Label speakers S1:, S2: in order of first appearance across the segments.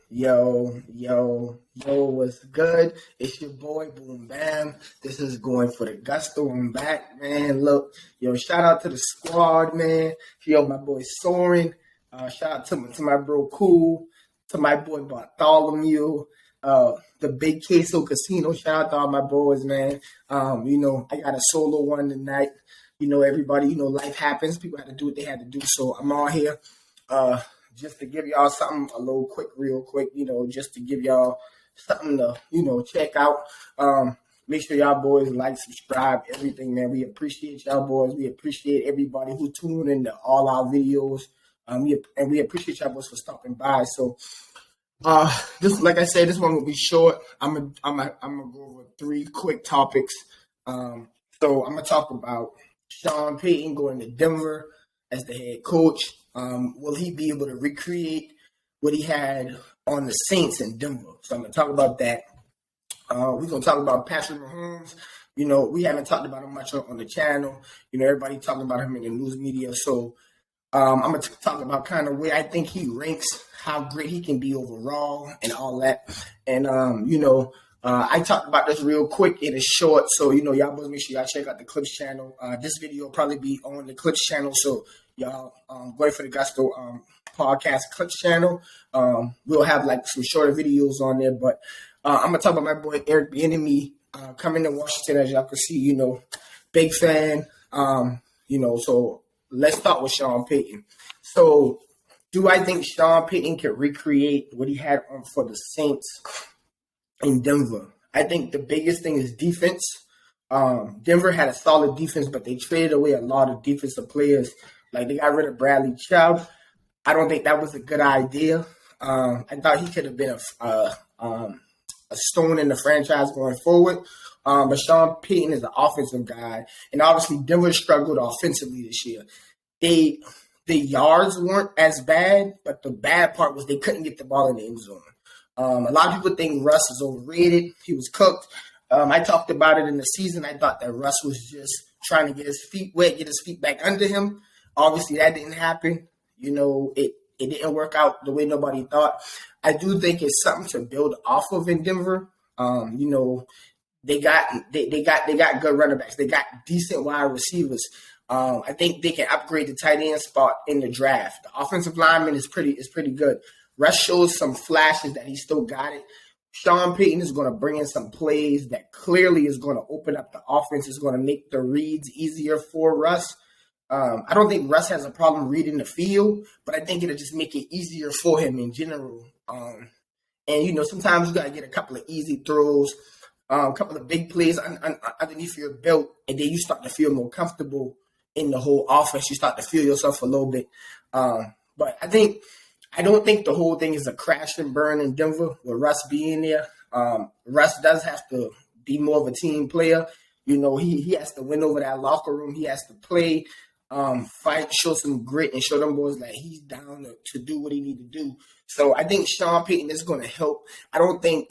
S1: What's good? It's your boy, Boom Bam. This is going for the gusto. I'm back, man. Look, shout out to the squad, man. My boy Soren. Shout out to my bro Cool, to my boy Bartholomew, the Big Queso Casino. Shout out to all my boys, man. I got a solo one tonight. Everybody, life happens. People had to do what they had to do. So I'm on here. Just to give y'all something real quick, just to give y'all something to, check out. Make sure y'all boys like, subscribe, everything, man. We appreciate y'all boys. We appreciate everybody who tuned into all our videos. We appreciate y'all boys for stopping by. So, just like I said, this one will be short. I'm gonna go over 3 quick topics. So I'm gonna talk about Sean Payton going to Denver as the head coach. Will he be able to recreate what he had on the Saints in Denver? So I'm going to talk about that. We're going to talk about Patrick Mahomes. We haven't talked about him much on the channel. Everybody talking about him in the news media. So I'm going to talk about kind of where I think he ranks, how great he can be overall and all that. And, I talked about this real quick. It is short. So, y'all boys make sure y'all check out the Clips channel. This video will probably be on the Clips channel. So, y'all go for the Gusto podcast Clips channel. We'll have like some shorter videos on there. But I'm going to talk about my boy Eric Bieniemy coming to Washington, as y'all can see, big fan. So let's start with Sean Payton. So do I think Sean Payton can recreate what he had for the Saints in Denver? I think the biggest thing is defense. Denver had a solid defense, but they traded away a lot of defensive players. Like, they got rid of Bradley Chubb. I don't think that was a good idea. I thought he could have been a stone in the franchise going forward. But Sean Payton is an offensive guy. And obviously, Denver struggled offensively this year. The yards weren't as bad, but the bad part was they couldn't get the ball in the end zone. A lot of people think Russ is overrated. He was cooked. I talked about it in the season. I thought that Russ was just trying to get his feet wet, get his feet back under him. Obviously, that didn't happen. It didn't work out the way nobody thought. I do think it's something to build off of in Denver. They got good running backs. They got decent wide receivers. I think they can upgrade the tight end spot in the draft. The offensive lineman is pretty good. Russ shows some flashes that he still got it. Sean Payton is going to bring in some plays that clearly is going to open up the offense. Is going to make the reads easier for Russ. I don't think Russ has a problem reading the field, but I think it'll just make it easier for him in general. Sometimes you got to get a couple of easy throws, a couple of big plays underneath your belt, and then you start to feel more comfortable in the whole offense. You start to feel yourself a little bit. But I don't think the whole thing is a crash and burn in Denver with Russ being there. Russ does have to be more of a team player. He has to win over that locker room. He has to play, fight, show some grit, and show them boys that he's down to do what he need to do. So I think Sean Payton is going to help. I don't think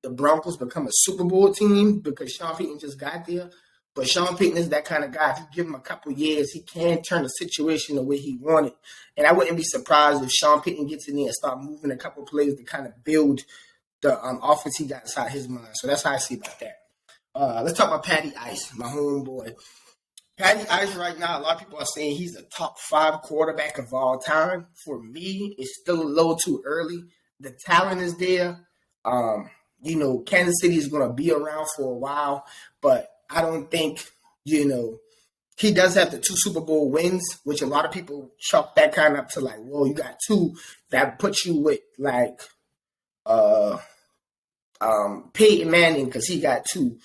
S1: the Broncos become a Super Bowl team because Sean Payton just got there. But Sean Payton is that kind of guy. If you give him a couple years, he can turn the situation the way he wanted. And I wouldn't be surprised if Sean Payton gets in there and start moving a couple plays to kind of build the offense he got inside his mind. So that's how I see about that. Let's talk about Patty Ice, my homeboy. Patty Ice right now, a lot of people are saying he's a top 5 quarterback of all time. For me, it's still a little too early. The talent is there. Kansas City is going to be around for a while, but I don't think, he does have the 2 Super Bowl wins, which a lot of people chalk that kind of up to like, well, you got 2 that puts you with like Peyton Manning because he got 2.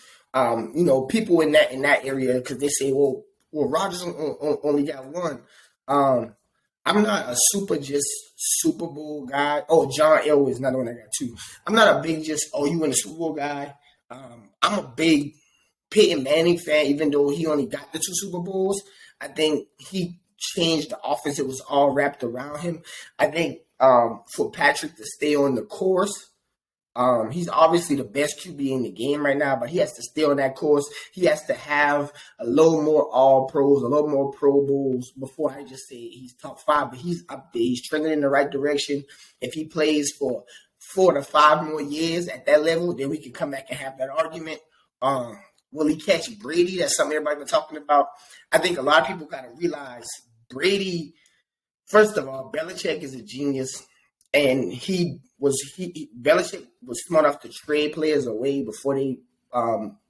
S1: People in that area because they say, well, Rodgers only got 1. I'm not a Super Bowl guy. Oh, John Elway is another one that got 2. I'm not a big you in the Super Bowl guy. I'm a big Peyton Manning fan, even though he only got the 2 Super Bowls. I think he changed the offense. It was all wrapped around him. I think for Patrick to stay on the course, he's obviously the best QB in the game right now, but he has to stay on that course. He has to have a little more All-Pros, a little more Pro Bowls before I just say he's top 5, but he's up there. He's trending in the right direction. If he plays for 4 to 5 more years at that level, then we can come back and have that argument. Will he catch Brady? That's something everybody's been talking about. I think a lot of people got to realize Brady, first of all, Belichick is a genius. And Belichick was smart enough to trade players away before they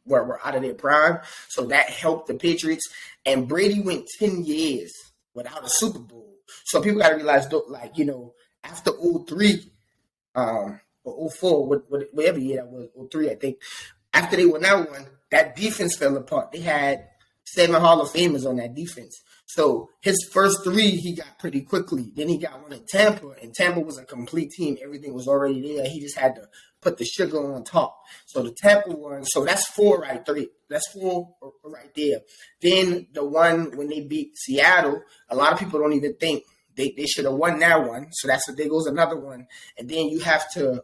S1: were out of their prime. So that helped the Patriots. And Brady went 10 years without a Super Bowl. So people got to realize, like, after 03 or 04, whatever year that was, 03, I think, after they won that one, that defense fell apart. They had 7 Hall of Famers on that defense. So his first 3 he got pretty quickly. Then he got one in Tampa, and Tampa was a complete team. Everything was already there. He just had to put the sugar on top. So the Tampa one, so that's 4 right there. That's 4 right there. Then the one when they beat Seattle, a lot of people don't even think they should have won that one. So there goes another one. And then you have to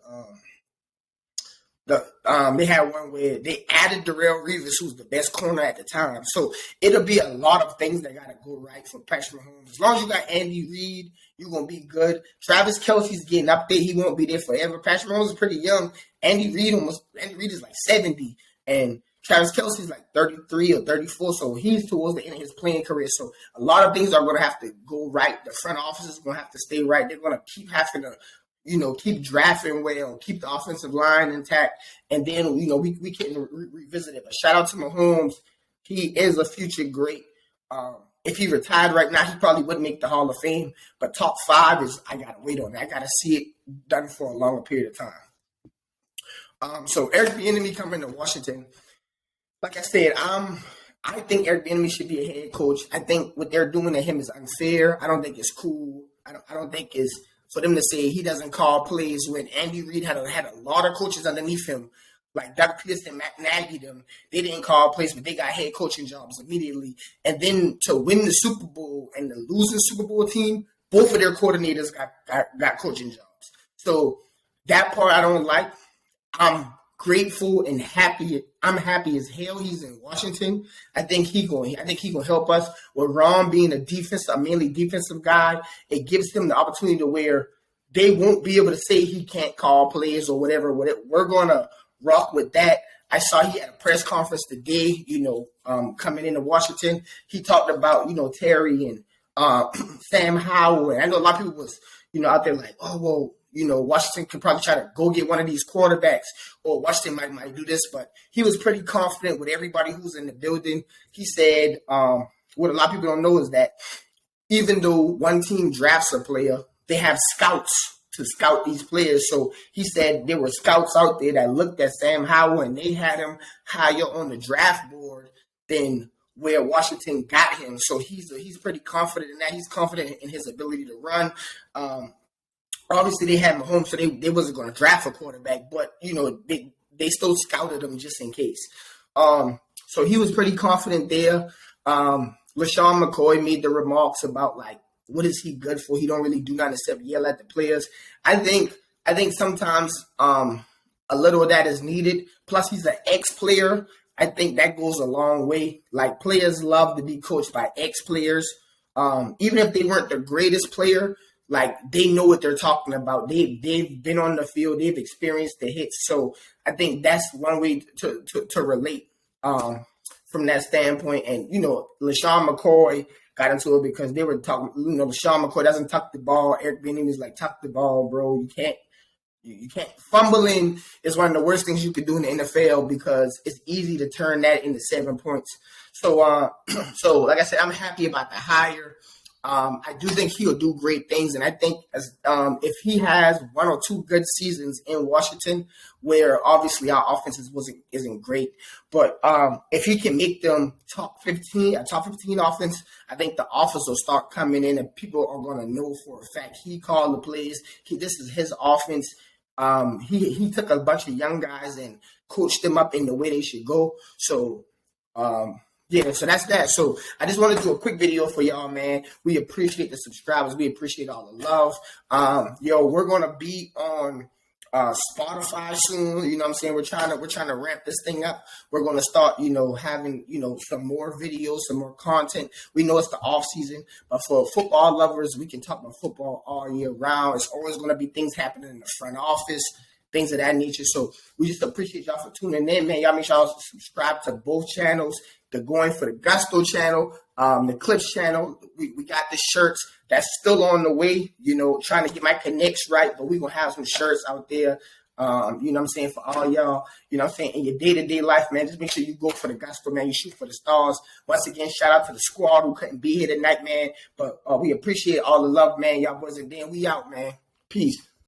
S1: they had one where they added Darrelle Revis, who's the best corner at the time. So it'll be a lot of things that got to go right for Patrick Mahomes. As long as you got Andy Reid, you're going to be good. Travis Kelce's getting up there. He won't be there forever. Patrick Mahomes is pretty young. Andy Reid is like 70, and Travis Kelce's like 33 or 34, so he's towards the end of his playing career. So a lot of things are going to have to go right. The front office is going to have to stay right. They're going to keep having to keep drafting well, keep the offensive line intact, and then, we can revisit it. But shout out to Mahomes. He is a future great. If he retired right now, he probably wouldn't make the Hall of Fame, but top 5 I got to wait on that. I got to see it done for a longer period of time. So Eric Bieniemy coming to Washington. Like I said, I think Eric Bieniemy should be a head coach. I think what they're doing to him is unfair. I don't think it's cool. I don't think it's for them to say he doesn't call plays when Andy Reid had a lot of coaches underneath him, like Doug Peterson, Matt Nagy, them. They didn't call plays, but they got head coaching jobs immediately. And then to win the Super Bowl and the losing Super Bowl team, both of their coordinators got coaching jobs. So that part I don't like. I'm grateful and happy. I'm happy as hell he's in Washington. I think he gonna help us. With Ron being a mainly defensive guy, it gives him the opportunity to where they won't be able to say he can't call plays or whatever. We're gonna rock with that. I saw he had a press conference today, coming into Washington. He talked about, Terry and Sam Howell. And I know a lot of people was, out there like, oh, well, Washington could probably try to go get one of these quarterbacks, or Washington might do this, but he was pretty confident with everybody who's in the building. He said, what a lot of people don't know is that even though one team drafts a player, they have scouts to scout these players. So he said there were scouts out there that looked at Sam Howell and they had him higher on the draft board than where Washington got him. So he's pretty confident in that. He's confident in his ability to run. Obviously, they had Mahomes, so they wasn't going to draft a quarterback, but, they still scouted him just in case. So he was pretty confident there. LaShawn McCoy made the remarks about, like, what is he good for? He don't really do nothing except yell at the players. I think sometimes a little of that is needed. Plus, he's an ex-player. I think that goes a long way. Like, players love to be coached by ex-players. Even if they weren't the greatest player, like, they know what they're talking about. They've been on the field. They've experienced the hits. So I think that's one way to relate from that standpoint. And, LaShawn McCoy got into it because they were talking, LaShawn McCoy doesn't tuck the ball. Eric Bieniemy was like, tuck the ball, bro. You can't. Fumbling is one of the worst things you could do in the NFL because it's easy to turn that into 7 points. So, so like I said, I'm happy about the hire. I do think he'll do great things, and I think if he has 1 or 2 good seasons in Washington, where obviously our offense isn't great, but if he can make them top 15 offense, I think the offers will start coming in, and people are going to know for a fact he called the plays. This is his offense. He took a bunch of young guys and coached them up in the way they should go. So. Yeah, so that's that. So I just wanted to do a quick video for y'all, man. We appreciate the subscribers. We appreciate all the love. We're going to be on Spotify soon. You know what I'm saying? We're trying to ramp this thing up. We're gonna start, having, some more videos, some more content. We know it's the off season, but for football lovers, we can talk about football all year round. It's always gonna be things happening in the front office, things of that nature. So we just appreciate y'all for tuning in, man. Y'all make sure y'all subscribe to both channels. The Going for the Gusto channel, the Clips channel. We got the shirts that's still on the way, trying to get my connects right, but we're going to have some shirts out there, for all y'all, in your day-to-day life, man. Just make sure you go for the Gusto, man. You shoot for the stars. Once again, shout out to the squad who couldn't be here tonight, man. But we appreciate all the love, man. Y'all boys, and then we out, man. Peace.